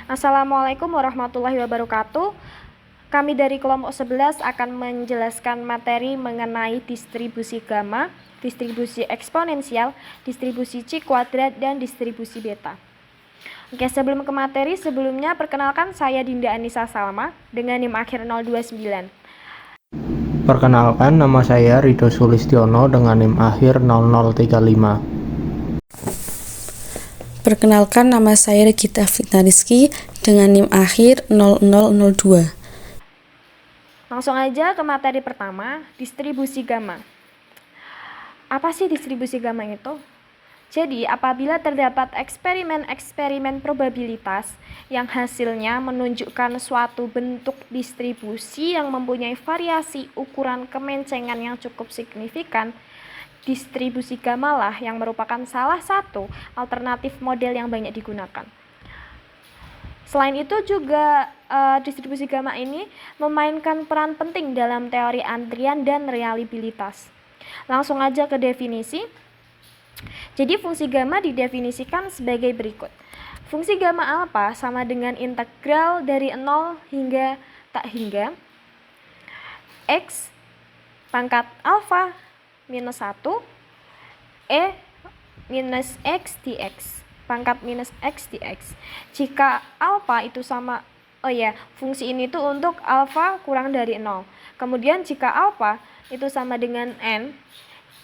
Assalamualaikum warahmatullahi wabarakatuh. Kami dari kelompok 11 akan menjelaskan materi mengenai distribusi gamma, distribusi eksponensial, distribusi C kuadrat, dan distribusi beta. Oke, sebelum ke materi, sebelumnya perkenalkan saya Dinda Anissa Salma dengan NIM akhir 029. Perkenalkan, nama saya Rido Sulistiono dengan NIM akhir 0035. Perkenalkan, nama saya Regita Fitna Rizky dengan NIM akhir 0002. Langsung aja ke materi pertama, distribusi gamma. Apa sih distribusi gamma itu? Jadi, apabila terdapat eksperimen-eksperimen probabilitas yang hasilnya menunjukkan suatu bentuk distribusi yang mempunyai variasi ukuran kemencengan yang cukup signifikan, distribusi gamma lah yang merupakan salah satu alternatif model yang banyak digunakan. Selain itu juga distribusi gamma ini memainkan peran penting dalam teori antrian dan reliabilitas. Langsung aja ke definisi. Jadi fungsi gamma didefinisikan sebagai berikut. Fungsi gamma alpha sama dengan integral dari 0 hingga tak hingga x pangkat alpha minus 1 e minus x dx pangkat minus x dx. Jika alpha itu sama, fungsi ini tuh untuk alpha kurang dari 0. Kemudian jika alpha itu sama dengan n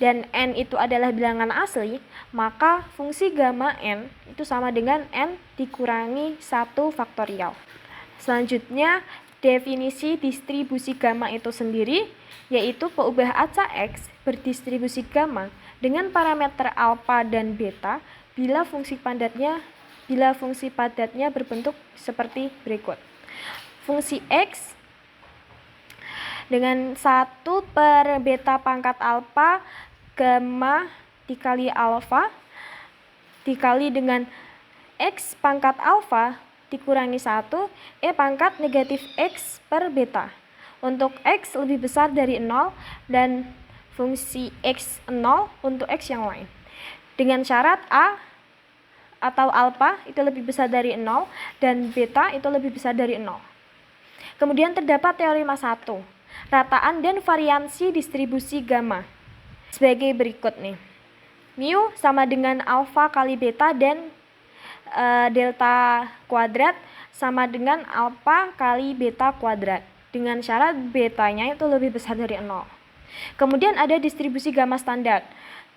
dan n itu adalah bilangan asli, maka fungsi gamma n itu sama dengan n dikurangi 1 faktorial. Selanjutnya, definisi distribusi gamma itu sendiri yaitu peubah acak X berdistribusi gamma dengan parameter alpha dan beta bila fungsi padatnya berbentuk seperti berikut. Fungsi X dengan 1 per beta pangkat alpha gamma dikali alpha dikali dengan X pangkat alpha dikurangi 1 E pangkat negatif X per beta untuk X lebih besar dari 0 dan fungsi X 0 untuk X yang lain. Dengan syarat A atau alpha itu lebih besar dari 0 dan beta itu lebih besar dari 0. Kemudian terdapat teorema 1, rataan dan variansi distribusi gamma. Sebagai berikut nih. Mu sama dengan alpha kali beta dan delta kuadrat sama dengan alpha kali beta kuadrat dengan syarat betanya itu lebih besar dari 0. Kemudian ada distribusi gamma standar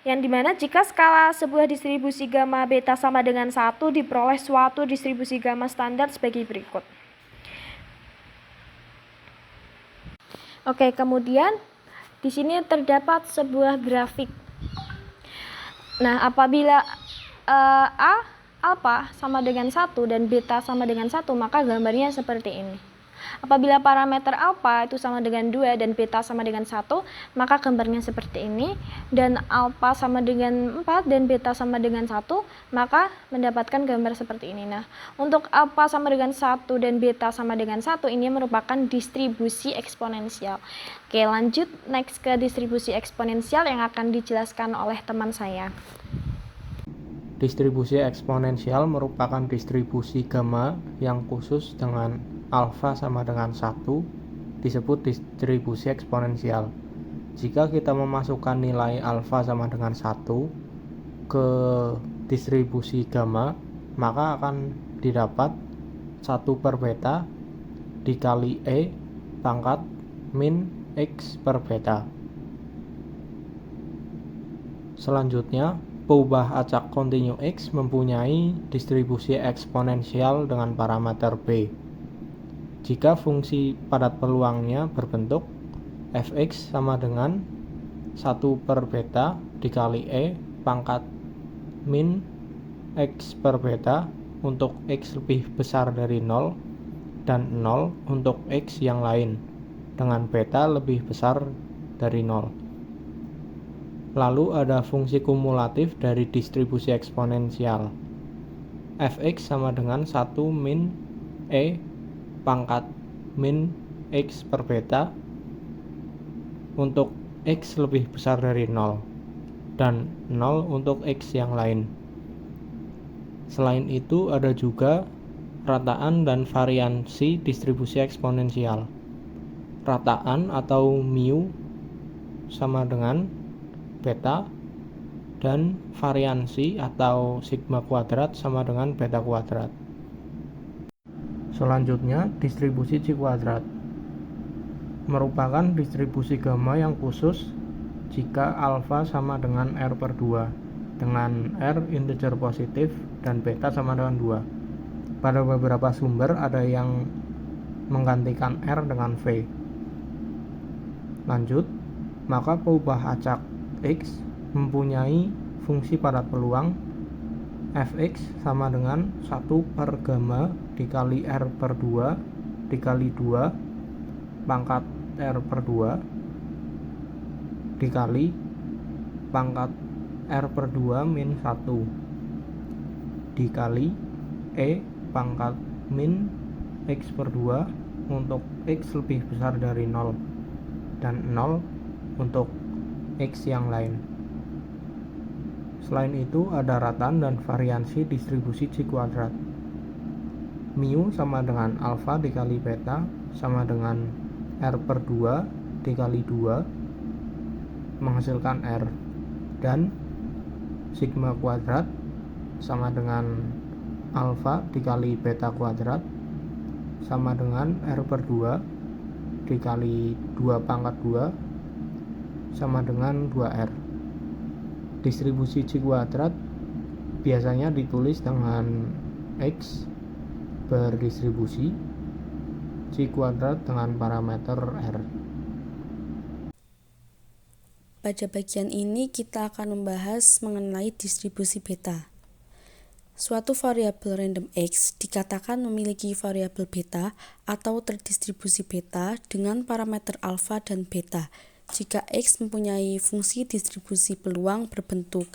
yang dimana jika skala sebuah distribusi gamma beta sama dengan 1 diperoleh suatu distribusi gamma standar sebagai berikut. Oke, kemudian di sini terdapat sebuah grafik. Nah, apabila alpha sama dengan 1 dan beta sama dengan 1, maka gambarnya seperti ini. Apabila parameter alpha itu sama dengan 2 dan beta sama dengan 1, maka gambarnya seperti ini. Dan alpha sama dengan 4 dan beta sama dengan 1, maka mendapatkan gambar seperti ini. Nah, untuk alpha sama dengan 1 dan beta sama dengan 1, ini merupakan distribusi eksponensial. Oke, lanjut next ke distribusi eksponensial yang akan dijelaskan oleh teman saya. Distribusi eksponensial merupakan distribusi gamma yang khusus dengan alfa sama dengan 1 disebut distribusi eksponensial. Jika kita memasukkan nilai alfa sama dengan 1 ke distribusi gamma, maka akan didapat 1 per beta dikali E pangkat min X per beta. Selanjutnya, peubah acak kontinu X mempunyai distribusi eksponensial dengan parameter B. Jika fungsi padat peluangnya berbentuk fx sama dengan 1 per beta dikali E pangkat min X per beta untuk X lebih besar dari 0 dan 0 untuk X yang lain dengan beta lebih besar dari 0. Lalu ada fungsi kumulatif dari distribusi eksponensial. Fx sama dengan 1 min E pangkat min X per beta untuk X lebih besar dari 0 dan 0 untuk X yang lain. Selain itu ada juga Rataan dan variansi distribusi eksponensial. Rataan atau mu sama dengan beta, dan variansi atau sigma kuadrat sama dengan beta kuadrat. Selanjutnya, distribusi C kuadrat merupakan distribusi gamma yang khusus jika alfa sama dengan R/2 dengan R integer positif dan beta sama dengan 2. Pada beberapa sumber ada yang menggantikan R dengan V. Lanjut, maka peubah acak X mempunyai fungsi padat peluang Fx sama dengan 1 per gamma dikali R/2 dikali 2 pangkat R/2 dikali pangkat R/2 min 1 dikali E pangkat min X/2 untuk X lebih besar dari 0 dan 0 untuk X yang lain. Selain itu ada rataan dan variansi distribusi C kuadrat. Mu sama dengan alfa dikali beta sama dengan R/2 dikali 2 menghasilkan R, dan sigma kuadrat sama dengan alfa dikali beta kuadrat sama dengan R/2 dikali 2 pangkat 2 sama dengan 2R. Distribusi C kuadrat biasanya ditulis dengan X berdistribusi C kuadrat dengan parameter R. Pada bagian ini kita akan membahas mengenai distribusi beta. Suatu variabel random X dikatakan memiliki variabel beta atau terdistribusi beta dengan parameter alfa dan beta jika X mempunyai fungsi distribusi peluang berbentuk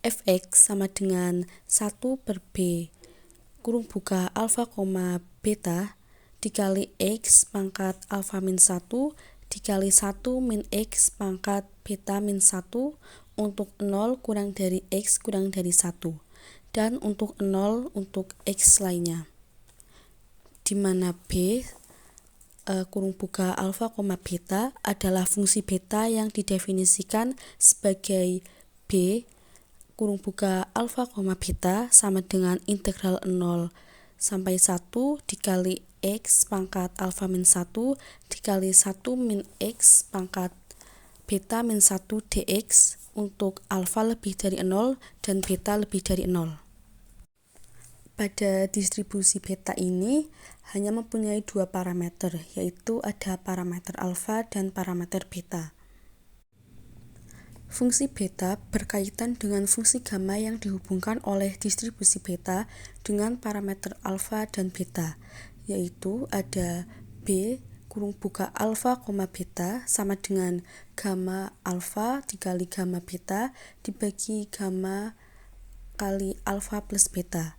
Fx sama dengan 1 per B kurung buka alfa, beta dikali X pangkat alfa min 1 dikali 1 min X pangkat beta min 1 untuk 0 kurang dari X kurang dari 1 dan untuk 0 untuk X lainnya, di mana B kurung buka alfa, beta adalah fungsi beta yang didefinisikan sebagai B kurung buka alfa, beta sama dengan integral 0 sampai 1 dikali X pangkat alfa min 1 dikali 1 min X pangkat beta min 1 dx untuk alfa lebih dari 0 dan beta lebih dari 0. Pada distribusi beta ini hanya mempunyai dua parameter, yaitu ada parameter alfa dan parameter beta. Fungsi beta berkaitan dengan fungsi gamma yang dihubungkan oleh distribusi beta dengan parameter alfa dan beta, yaitu ada B kurung buka alfa, beta sama dengan gamma alfa dikali gamma beta dibagi gamma kali alfa plus beta.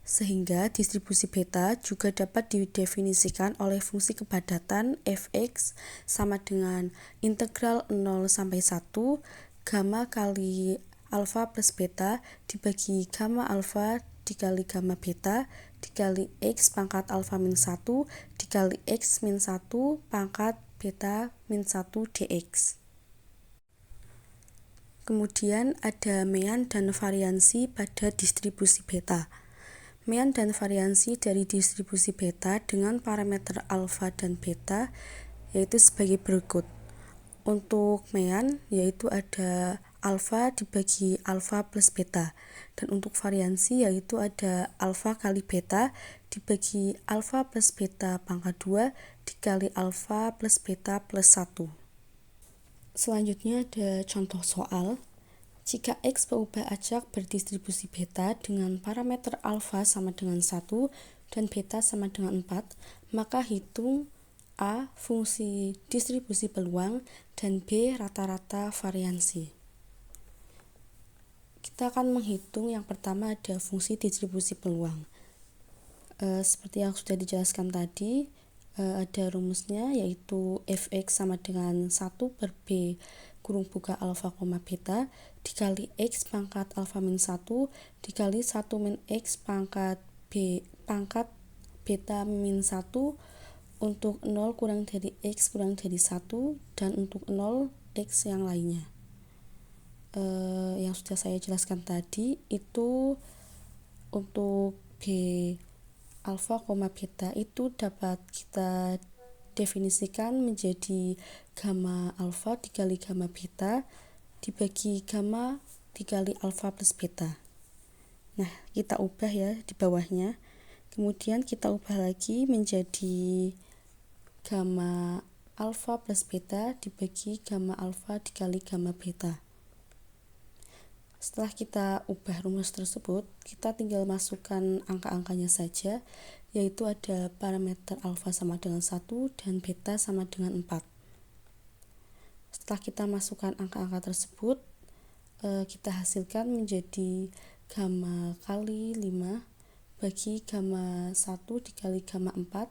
Sehingga distribusi beta juga dapat didefinisikan oleh fungsi kepadatan Fx sama dengan integral 0 sampai 1 gamma kali alfa plus beta dibagi gamma alfa dikali gamma beta dikali X pangkat alfa min 1 dikali X min 1 pangkat beta min 1 dx. Kemudian ada mean dan variansi pada distribusi beta. Mean dan variansi dari distribusi beta dengan parameter alfa dan beta yaitu sebagai berikut. Untuk mean yaitu ada alfa dibagi alfa plus beta, dan untuk variansi yaitu ada alfa kali beta dibagi alfa plus beta pangkat 2 dikali alfa plus beta plus 1. Selanjutnya ada contoh soal. Jika X peubah acak berdistribusi beta dengan parameter alfa sama dengan 1 dan beta sama dengan 4, maka hitung A. Fungsi distribusi peluang dan B. Rata-rata variansi. Kita akan menghitung yang pertama ada fungsi distribusi peluang. Seperti yang sudah dijelaskan tadi, ada rumusnya yaitu Fx sama dengan 1 per B kurung buka alfa, beta dikali X pangkat alfa min 1 dikali 1 min X pangkat B pangkat beta min 1 untuk 0 kurang dari X kurang dari 1 dan untuk 0 X yang lainnya. Yang sudah saya jelaskan tadi itu untuk B alfa, beta itu dapat kita definisikan menjadi gamma alfa dikali gamma beta dibagi gamma dikali alfa plus beta. Nah, kita ubah ya di bawahnya. Kemudian kita ubah lagi menjadi gamma alfa plus beta dibagi gamma alfa dikali gamma beta. Setelah kita ubah rumus tersebut, kita tinggal masukkan angka-angkanya saja, yaitu ada parameter alfa sama dengan 1 dan beta sama dengan 4. Setelah kita masukkan angka-angka tersebut, kita hasilkan menjadi gamma kali 5 bagi gamma 1 dikali gamma 4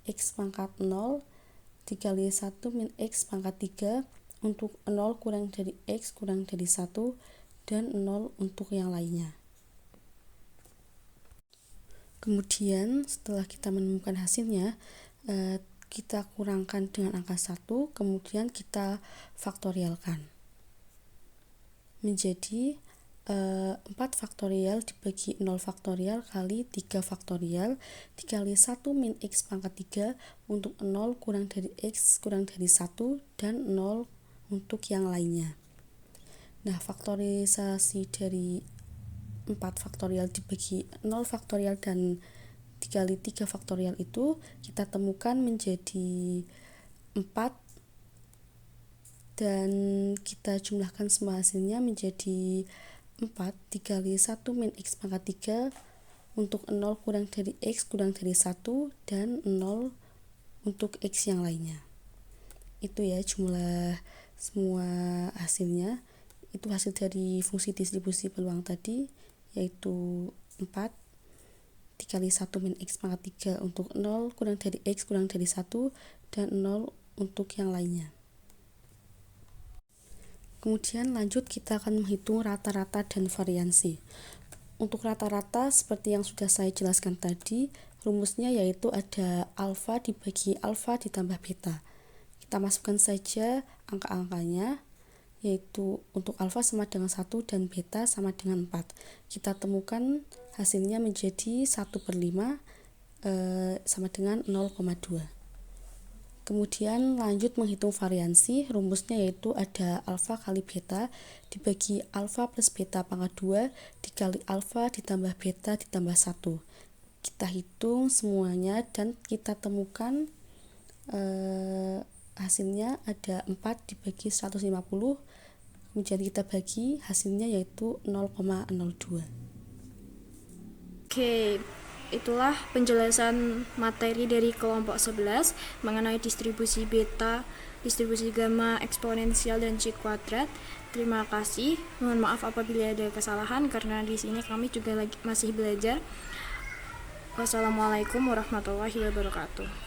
X pangkat 0 dikali 1 min X pangkat 3 untuk 0 kurang dari X kurang dari 1 dan 0 untuk yang lainnya. Kemudian setelah kita menemukan hasilnya, kita kurangkan dengan angka 1, kemudian kita faktorialkan menjadi 4 faktorial dibagi 0 faktorial kali 3 faktorial dikali 1 min X pangkat 3 untuk 0 kurang dari X kurang dari 1 dan 0 untuk yang lainnya. Nah, faktorisasi dari 4 faktorial dibagi 0 faktorial dan dikali 3 faktorial itu kita temukan menjadi 4 dan kita jumlahkan semua hasilnya menjadi 4 dikali 1 min X pangkat 3 untuk 0 kurang dari X kurang dari 1 dan 0 untuk X yang lainnya. Itu ya jumlah semua hasilnya. Itu hasil dari fungsi distribusi peluang tadi, yaitu 4 dikali 1 min X pangkat 3 untuk 0 kurang dari X kurang dari 1 dan 0 untuk yang lainnya. Kemudian lanjut kita akan menghitung rata-rata dan variansi. Untuk rata-rata seperti yang sudah saya jelaskan tadi, rumusnya yaitu ada alfa dibagi alfa ditambah beta. Kita masukkan saja angka-angkanya, yaitu untuk alfa sama dengan 1 dan beta sama dengan 4. Kita temukan hasilnya menjadi 1/5 sama dengan 0,2. Kemudian lanjut menghitung variansi, rumusnya yaitu ada alfa kali beta dibagi alfa plus beta pangkat 2 dikali alfa ditambah beta ditambah 1. Kita hitung semuanya dan kita temukan hasilnya ada 4 dibagi 150, kemudian kita bagi hasilnya yaitu 0,02. Oke, itulah penjelasan materi dari kelompok 11 mengenai distribusi beta, distribusi gamma, eksponensial, dan C kuadrat. Terima kasih. Mohon maaf apabila ada kesalahan karena di sini kami juga masih belajar. Wassalamualaikum warahmatullahi wabarakatuh.